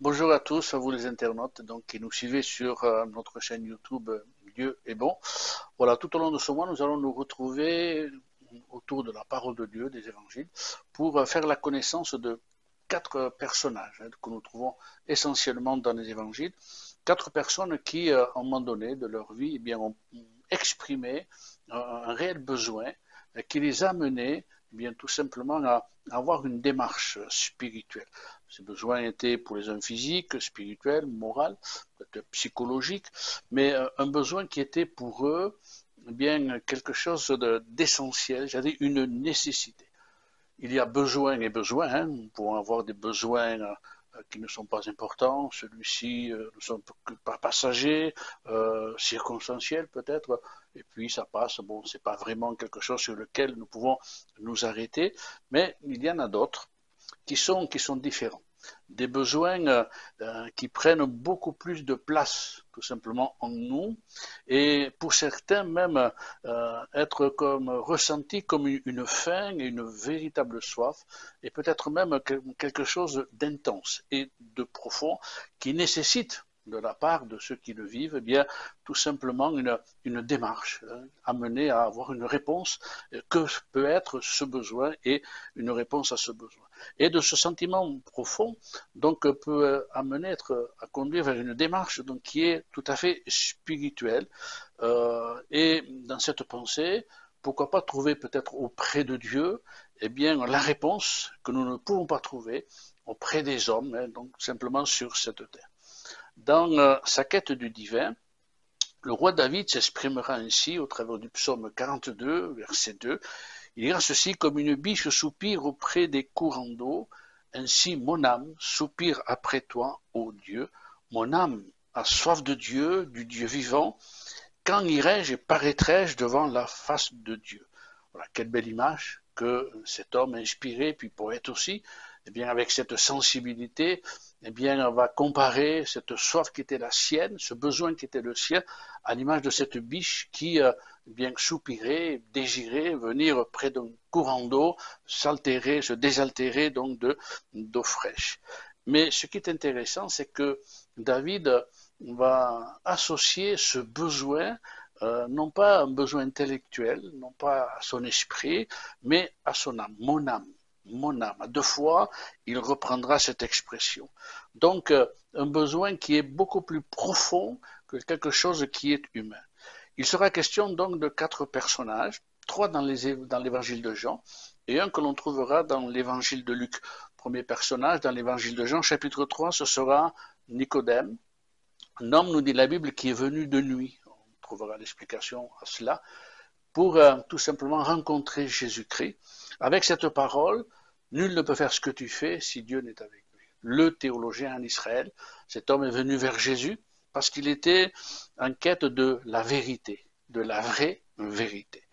Bonjour à tous, à vous les internautes qui nous suivez sur notre chaîne YouTube Dieu est bon. Voilà, tout au long de ce mois, nous allons nous retrouver autour de la parole de Dieu, des évangiles, pour faire la connaissance de quatre personnages que nous trouvons essentiellement dans les évangiles. Quatre personnes qui, à un moment donné de leur vie, ont exprimé un réel besoin qui les a menés tout simplement à avoir une démarche spirituelle. Ces besoins étaient pour les hommes physiques, spirituels, moraux, peut-être psychologiques, mais un besoin qui était pour eux quelque chose d'essentiel, j'allais dire une nécessité. Il y a besoin et besoin, hein. Nous pouvons avoir des besoins qui ne sont pas importants, celui-ci ne sont pas passagers, circonstanciels peut-être, et puis ça passe, bon, c'est pas vraiment quelque chose sur lequel nous pouvons nous arrêter, mais il y en a d'autres qui sont différents. Des besoins qui prennent beaucoup plus de place tout simplement en nous et pour certains même être comme ressentis comme une faim et une véritable soif et peut-être même quelque chose d'intense et de profond qui nécessite de la part de ceux qui le vivent, tout simplement une démarche, amenée à avoir une réponse que peut être ce besoin et une réponse à ce besoin. Et de ce sentiment profond, peut amener à conduire vers une démarche qui est tout à fait spirituelle. Et dans cette pensée, pourquoi pas trouver peut-être auprès de Dieu, la réponse que nous ne pouvons pas trouver auprès des hommes, donc simplement sur cette terre. Dans sa quête du divin, le roi David s'exprimera ainsi au travers du psaume 42, verset 2. Il ira ceci comme une biche soupire auprès des courants d'eau, ainsi mon âme soupire après toi, ô Dieu. Mon âme a soif de Dieu, du Dieu vivant. Quand irai-je et paraîtrai-je devant la face de Dieu? Voilà, quelle belle image que cet homme inspiré, puis poète aussi, avec cette sensibilité, on va comparer cette soif qui était la sienne, ce besoin qui était le sien, à l'image de cette biche qui, soupirait, désirait venir près d'un courant d'eau, s'altérer, se désaltérer donc d'eau fraîche. Mais ce qui est intéressant, c'est que David va associer ce besoin non pas un besoin intellectuel, non pas à son esprit, mais à son âme, mon âme, mon âme. À deux fois, il reprendra cette expression. Donc, un besoin qui est beaucoup plus profond que quelque chose qui est humain. Il sera question donc de quatre personnages, trois dans l'évangile de Jean et un que l'on trouvera dans l'évangile de Luc. Premier personnage dans l'évangile de Jean, chapitre 3, ce sera Nicodème, un homme, nous dit la Bible, qui est venu de nuit. On trouvera l'explication à cela pour tout simplement rencontrer Jésus-Christ. Avec cette parole, nul ne peut faire ce que tu fais si Dieu n'est avec lui. Le théologien en Israël, cet homme est venu vers Jésus parce qu'il était en quête de la vérité, de la vraie vérité.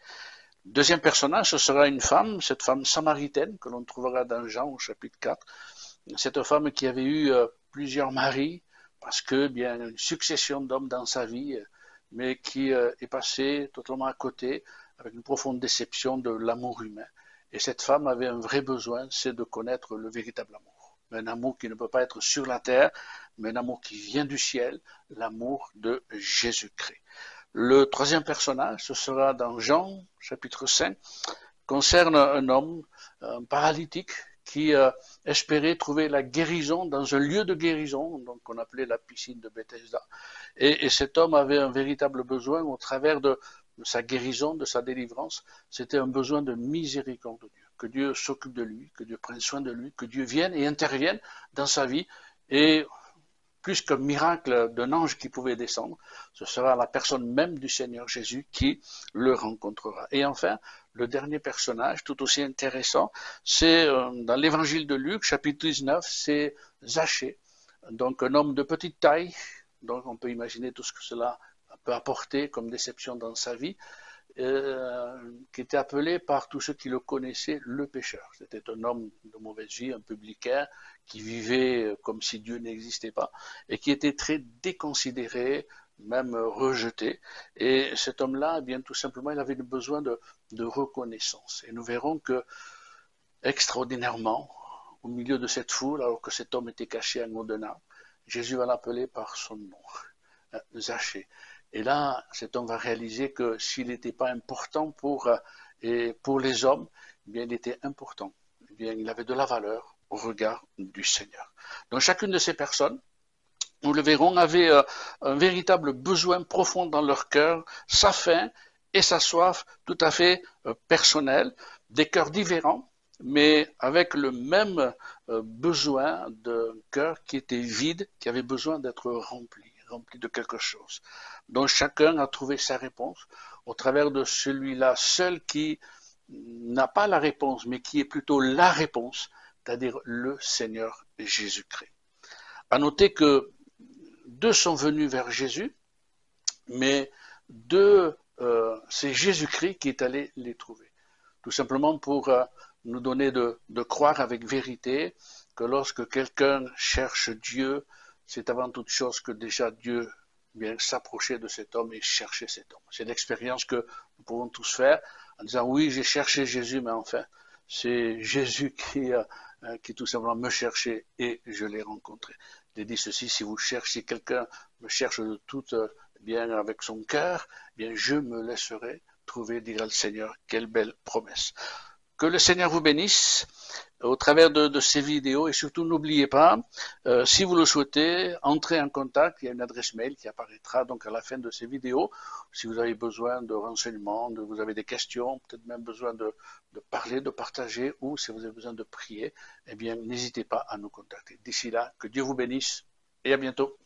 Deuxième personnage, ce sera une femme, cette femme samaritaine que l'on trouvera dans Jean au chapitre 4. Cette femme qui avait eu plusieurs maris, parce que une succession d'hommes dans sa vie, mais qui est passée totalement à côté, avec une profonde déception de l'amour humain. Et cette femme avait un vrai besoin, c'est de connaître le véritable amour. Un amour qui ne peut pas être sur la terre, mais un amour qui vient du ciel, l'amour de Jésus-Christ. Le troisième personnage, ce sera dans Jean, chapitre 5, concerne un homme, un paralytique, qui espérait trouver la guérison dans un lieu de guérison, donc qu'on appelait la piscine de Bethesda. Et cet homme avait un véritable besoin au travers de sa guérison, de sa délivrance. C'était un besoin de miséricorde de Dieu, que Dieu s'occupe de lui, que Dieu prenne soin de lui, que Dieu vienne et intervienne dans sa vie. Et plus qu'un miracle d'un ange qui pouvait descendre, ce sera la personne même du Seigneur Jésus qui le rencontrera. Et enfin, le dernier personnage, tout aussi intéressant, c'est dans l'évangile de Luc, chapitre 19, c'est Zachée, donc un homme de petite taille, donc on peut imaginer tout ce que cela peut apporter comme déception dans sa vie, qui était appelé par tous ceux qui le connaissaient le pécheur. C'était un homme de mauvaise vie, un publicain, qui vivait comme si Dieu n'existait pas, et qui était très déconsidéré, même rejeté. Et cet homme-là, tout simplement, il avait besoin de reconnaissance. Et nous verrons que, extraordinairement, au milieu de cette foule, alors que cet homme était caché en haut d'un arbre. Jésus va l'appeler par son nom, Zachée. Et là, cet homme va réaliser que s'il n'était pas important pour les hommes, eh bien, il était important. Eh bien, il avait de la valeur au regard du Seigneur. Donc, chacune de ces personnes, nous le verrons, avait un véritable besoin profond dans leur cœur, sa faim et sa soif tout à fait personnelle, des cœurs différents, mais avec le même besoin d'un cœur qui était vide, qui avait besoin d'être rempli de quelque chose. Donc chacun a trouvé sa réponse au travers de celui-là seul qui n'a pas la réponse, mais qui est plutôt la réponse, c'est-à-dire le Seigneur Jésus-Christ. À noter que deux sont venus vers Jésus, mais c'est Jésus-Christ qui est allé les trouver. Tout simplement pour nous donner de croire avec vérité que lorsque quelqu'un cherche Dieu, c'est avant toute chose que déjà Dieu vient s'approcher de cet homme et chercher cet homme. C'est l'expérience que nous pouvons tous faire en disant oui, j'ai cherché Jésus, mais enfin, c'est Jésus qui tout simplement me cherchait et je l'ai rencontré. Il dit ceci, si vous cherchez quelqu'un, me cherche de tout bien avec son cœur, bien je me laisserai trouver, dira le Seigneur. Quelle belle promesse. Que le Seigneur vous bénisse au travers de ces vidéos et surtout n'oubliez pas, si vous le souhaitez, entrez en contact, il y a une adresse mail qui apparaîtra donc à la fin de ces vidéos. Si vous avez besoin de renseignements, vous avez des questions, peut-être même besoin de parler, de partager ou si vous avez besoin de prier, eh bien n'hésitez pas à nous contacter. D'ici là, que Dieu vous bénisse et à bientôt.